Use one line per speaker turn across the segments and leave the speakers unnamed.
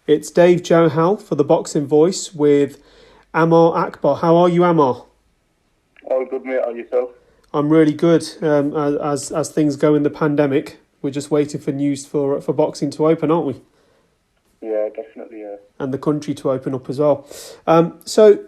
It's Dave Johal for The Boxing Voice with Amaar Akbar. How are you, Amaar?
All good, mate. How are yourself?
I'm really good. As things go in the pandemic, we're just waiting for news for boxing to open, aren't we?
Yeah, definitely, yeah.
And the country to open up as well. So,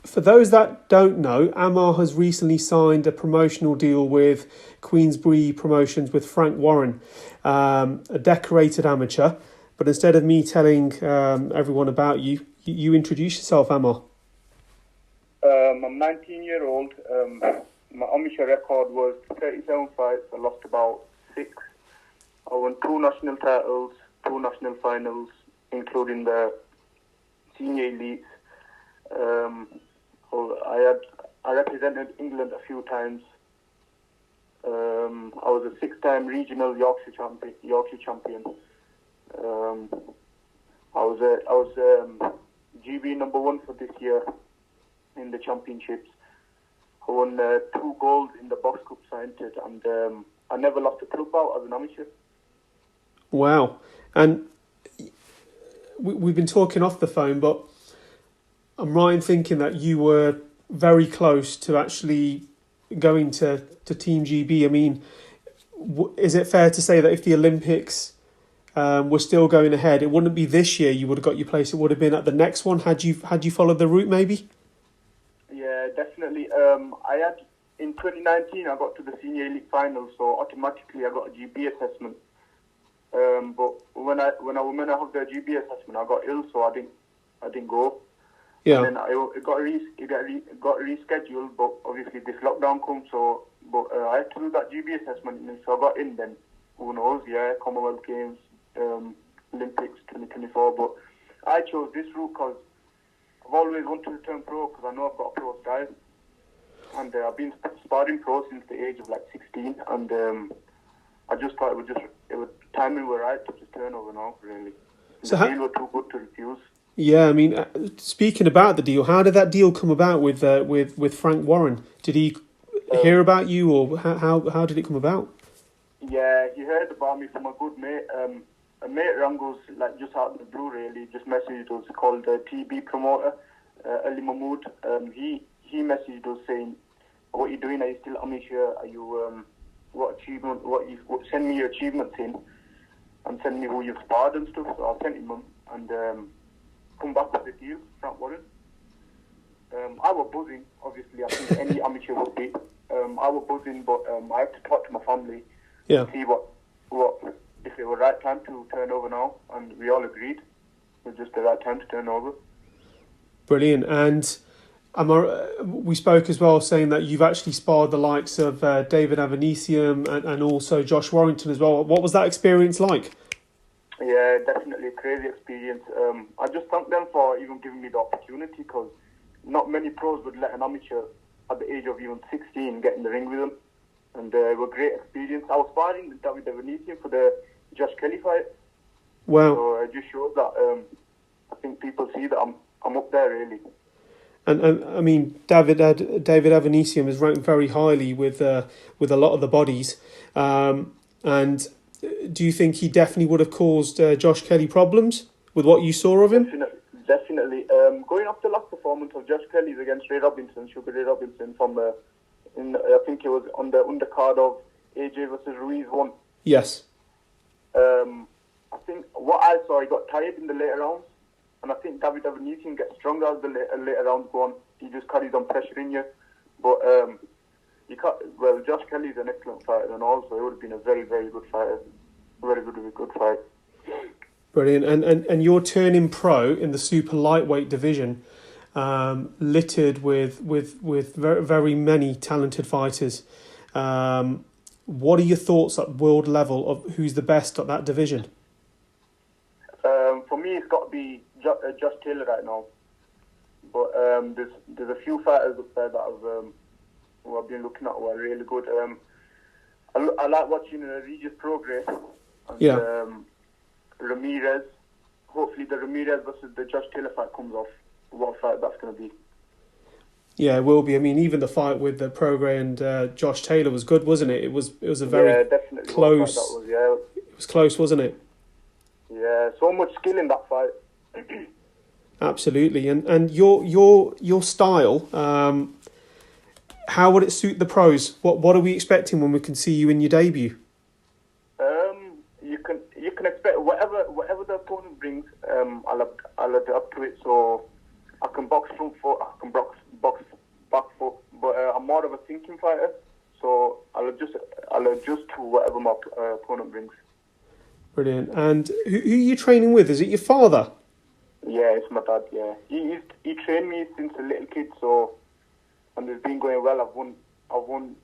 for those that don't know, Amaar has recently signed a promotional deal with Queensbury Promotions with Frank Warren, a decorated amateur. But instead of me telling everyone about you, you introduce yourself, Amaar.
I'm 19-year-old. My amateur record was 37 fights. I lost about 6. I won 2 national titles, 2 national finals, including the senior elites. I represented England a few times. I was a 6-time regional Yorkshire champion. I was GB number 1 for this year in the championships. I won 2 golds in the box cup sciences, and I never lost a club bout as an amateur.
Wow. And we've been talking off the phone, but I'm right in thinking that you were very close to actually going to Team GB. I mean, is it fair to say that if the Olympics were still going ahead, it wouldn't be this year you would have got your place, it would have been at the next one had you followed the route maybe?
Yeah, definitely. In 2019 I got to the senior elite finals, so automatically I got a GB assessment. But when I have the GB assessment, I got ill, so I didn't go.
Yeah.
And then it got rescheduled, but obviously this lockdown comes, but I had to do that GB assessment, and if I got in, then who knows? Yeah, Commonwealth Games, Olympics 2024. But I chose this route because I've always wanted to turn pro, because I know I've got a pro style, and I've been sparring pro since the age of 16, and I just thought it would timing were right to just turn over now, really. The deal was too good to refuse.
Yeah, I mean, speaking about the deal, how did that deal come about with Frank Warren? Did he hear about you, or how did it come about?
Yeah, he heard about me from a good mate. A mate rang us just out of the blue, really. Just messaged us, called the TB promoter, Ali Mahmood. He messaged us saying, "What are you doing? Are you still amateur? Are you send me your achievements in, and send me who you've sparred and stuff." So I sent him them, and come back with the deal, Frank Warren. I was buzzing, obviously. I think any amateur would be. I was buzzing, but I had to talk to my family.
Yeah.
See what if it was the right time to turn over now, and we all agreed it was just the right time to turn over.
Brilliant. And we spoke as well, saying that you've actually sparred the likes of David Avanesium and also Josh Warrington as well. What was that experience like?
Yeah, definitely a crazy experience. I just thank them for even giving me the opportunity, because not many pros would let an amateur at the age of even 16 get in the ring with them. And it was a great experience. I was sparring with David Avanesium for the Josh Kelly fight.
Wow.
So it just shows that I think people see that I'm up there, really.
And I mean, David Avanesium is ranked very highly with a lot of the bodies. And do you think he definitely would have caused Josh Kelly problems with what you saw of him?
Definitely. Going off the last performance of Josh Kelly's against Sugar Ray Robinson I think it was on the undercard of AJ versus Ruiz 1.
Yes.
I think what I saw, he got tired in the later rounds, and I think David Avanesium gets stronger as the later rounds go on. He just carries on pressuring you. But Josh Kelly is an excellent fighter, and also it would have been a very, very good fighter. Very good fight.
Brilliant. And you're turning pro in the super lightweight division, littered with very, very many talented fighters. What are your thoughts at world level of who's the best at that division?
For me, it's got to be Josh Taylor right now. But there's a few fighters up there that I've been looking at who are really good. I like watching Regis Progress and Ramirez. Hopefully the Ramirez versus the Josh Taylor fight comes off. What fight that's going to be.
Yeah, it will be. I mean, even the fight with the Prograis and Josh Taylor was good, wasn't it? It was a very
definitely
close.
That was, yeah.
It was close, wasn't it?
Yeah, so much skill in that fight.
Absolutely, and your style. How would it suit the pros? What are we expecting when we can see you in your debut?
You can expect whatever the opponent brings. I'll adapt to it. So I can box front foot, I can box back foot, but I'm more of a thinking fighter. So I'll adjust to whatever my opponent brings.
Brilliant. And who are you training with? Is it your father?
Yeah, it's my dad. Yeah, he trained me since a little kid. So and it's been going well. I've won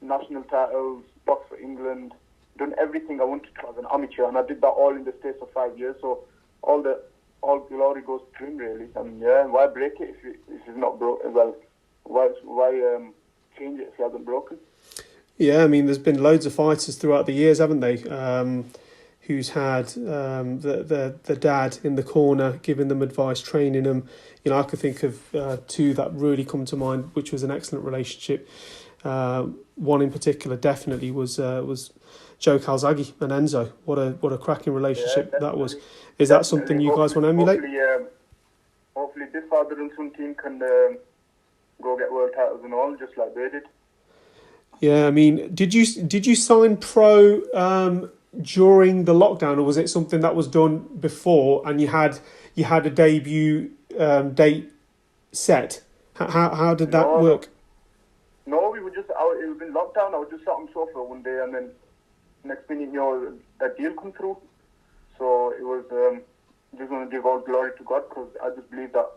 national titles, boxed for England, done everything I wanted to as an amateur, and I did that all in the space of 5 years. So all glory goes to him, really. And yeah, why break it if it's not broken? Well, why change it if he hasn't broken?
Yeah, I mean, there's been loads of fighters throughout the years, haven't they? Who's had the dad in the corner giving them advice, training them. You know, I could think of two that really come to mind, which was an excellent relationship. One in particular definitely was Joe Calzaghe and Enzo. What a cracking relationship that was. Is that something you guys want to emulate?
Hopefully this father and son team can go get world titles and all, just like they did. Yeah,
I mean, did you sign pro during the lockdown, or was it something that was done before and you had a debut date set? How did that work?
No, we were just out. It was in lockdown. I was just sat on the sofa one day, and then next minute, that deal come through. So it was just going to give all glory to God, because I just believe that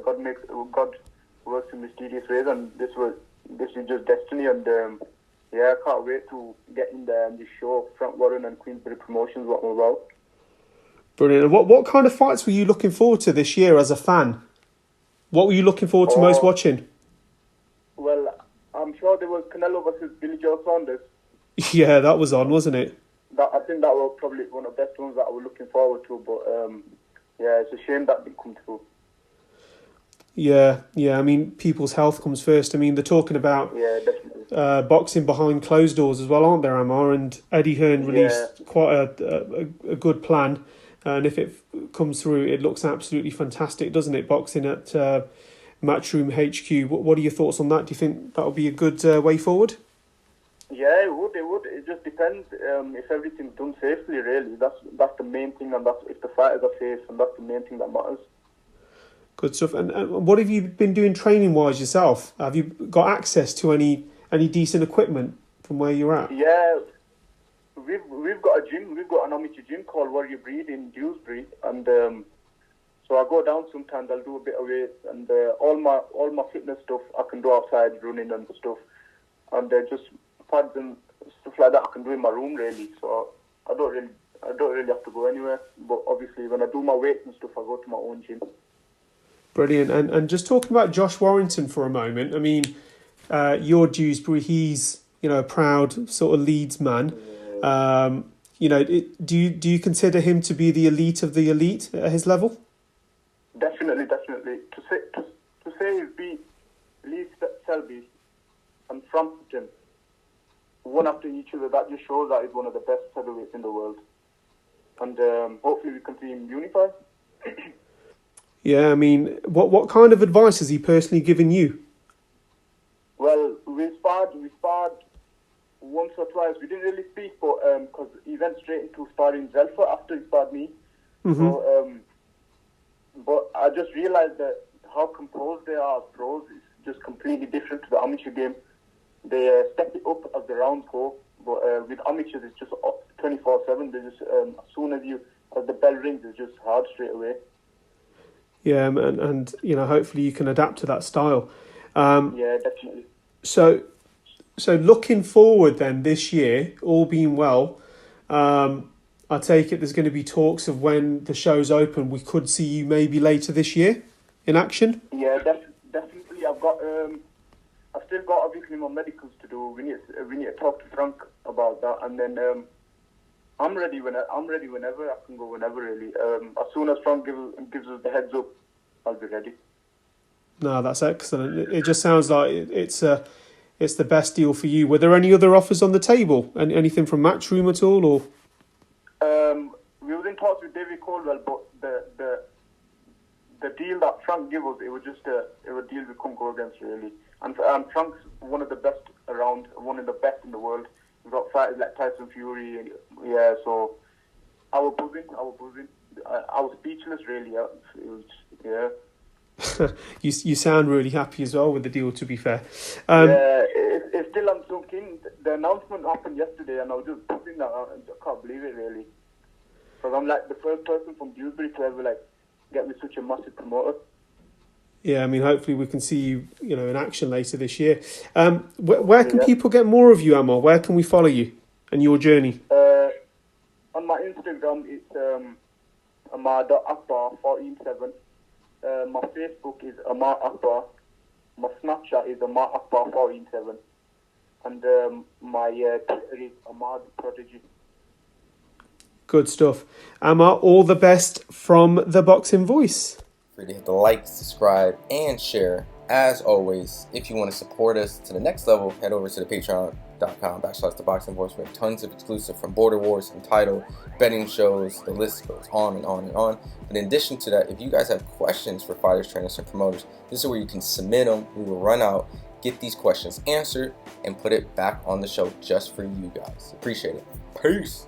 God works in mysterious ways, and this is just destiny. And I can't wait to get in there and just show Frank Warren and Queensbury Promotions what we're about.
Brilliant. And what kind of fights were you looking forward to this year as a fan? What were you looking forward to most watching?
Well, I'm sure there was Canelo versus Billy Joe Saunders.
Yeah, that was on, wasn't it?
I think that was probably one of the best ones that I was looking forward to. But it's a shame that didn't come through.
Yeah. I mean, people's health comes first. I mean, they're talking about boxing behind closed doors as well, aren't there, Amaar? And Eddie Hearn released quite a good plan. And if it comes through, it looks absolutely fantastic, doesn't it? Boxing at Matchroom HQ. What are your thoughts on that? Do you think that would be a good way forward?
Yeah, it would. It just depends if everything's done safely, really. That's the main thing, and that's if the fighters are safe, and that's the main thing that matters. Good
stuff. And what have you been doing training-wise yourself? Have you got access to any decent equipment from where you're at?
Yeah, we've got a gym. We've got an amateur gym called Warrior Breed in Dewsbury, and so I go down sometimes. I'll do a bit of weights, and all my fitness stuff I can do outside, running and stuff, and just pads and stuff like that I can do in my room, really. So I don't really have to go anywhere. But obviously, when I do my weights and stuff, I go to my own gym.
Brilliant. And just talking about Josh Warrington for a moment. I mean, you're Dewsbury. He's a proud sort of Leeds man. Do you consider him to be the elite of the elite at his level?
Definitely. To say he's beat Lee Selby and Frampton one after each other, that just shows that he's one of the best featherweights in the world. And hopefully we can see him unified.
Yeah, I mean, what kind of advice has he personally given you?
Well, we sparred once or twice. We didn't really speak, but because he went straight into sparring Zelfa after he sparred me. Mm-hmm. So, but I just realised that how composed they are as pros is just completely different to the amateur game. They step it up as the rounds go, but with amateurs it's just 24/7. They just as soon as the bell rings, it's just hard straight away.
Yeah, and hopefully you can adapt to that style.
Yeah, definitely.
So looking forward then this year, all being well, I take it there's going to be talks of when the show's open. We could see you maybe later this year in action.
Yeah, definitely. I've still got obviously my medicals to do. We need to talk to Frank about that, and then I'm ready whenever. I can go whenever, really. As soon as Frank gives us the heads up, I'll be ready.
No, that's excellent. It just sounds like it's the best deal for you. Were there any other offers on the table? Anything from Matchroom at all, or?
We was in talks with David Caldwell, but the deal that Frank gave us, it was a deal we couldn't go against really. And Frank's one of the best around, one of the best in the world. We've got fighters like Tyson Fury, and, yeah. So I was buzzing. I was speechless really. It was, yeah.
You sound really happy as well with the deal, to be fair.
Yeah, it's still I'm so keen. The announcement happened yesterday, and I was just buzzing. I can't believe it really, because I'm like the first person from Dewsbury to ever like get with such a massive promoter.
Yeah, I mean, hopefully we can see you, in action later this year. Where can people get more of you, Amaar? Where can we follow you and your journey?
On my Instagram, it's Amaar.Akbar487. My Facebook is Amaar Akbar. My Snapchat is Amaar Akbar487. And my Twitter is Amaar the Prodigy.
Good stuff. Amaar, all the best from The Boxing Voice.
Free to hit the like, subscribe, and share. As always, if you want to support us to the next level, head over to the patreon.com/ThaBoxingVoice. We have tons of exclusive from Border Wars, Entitled, betting shows, the list goes on and on and on. But in addition to that, if you guys have questions for fighters, trainers, and promoters, this is where you can submit them. We will run out, get these questions answered, and put it back on the show just for you guys. Appreciate it. Peace.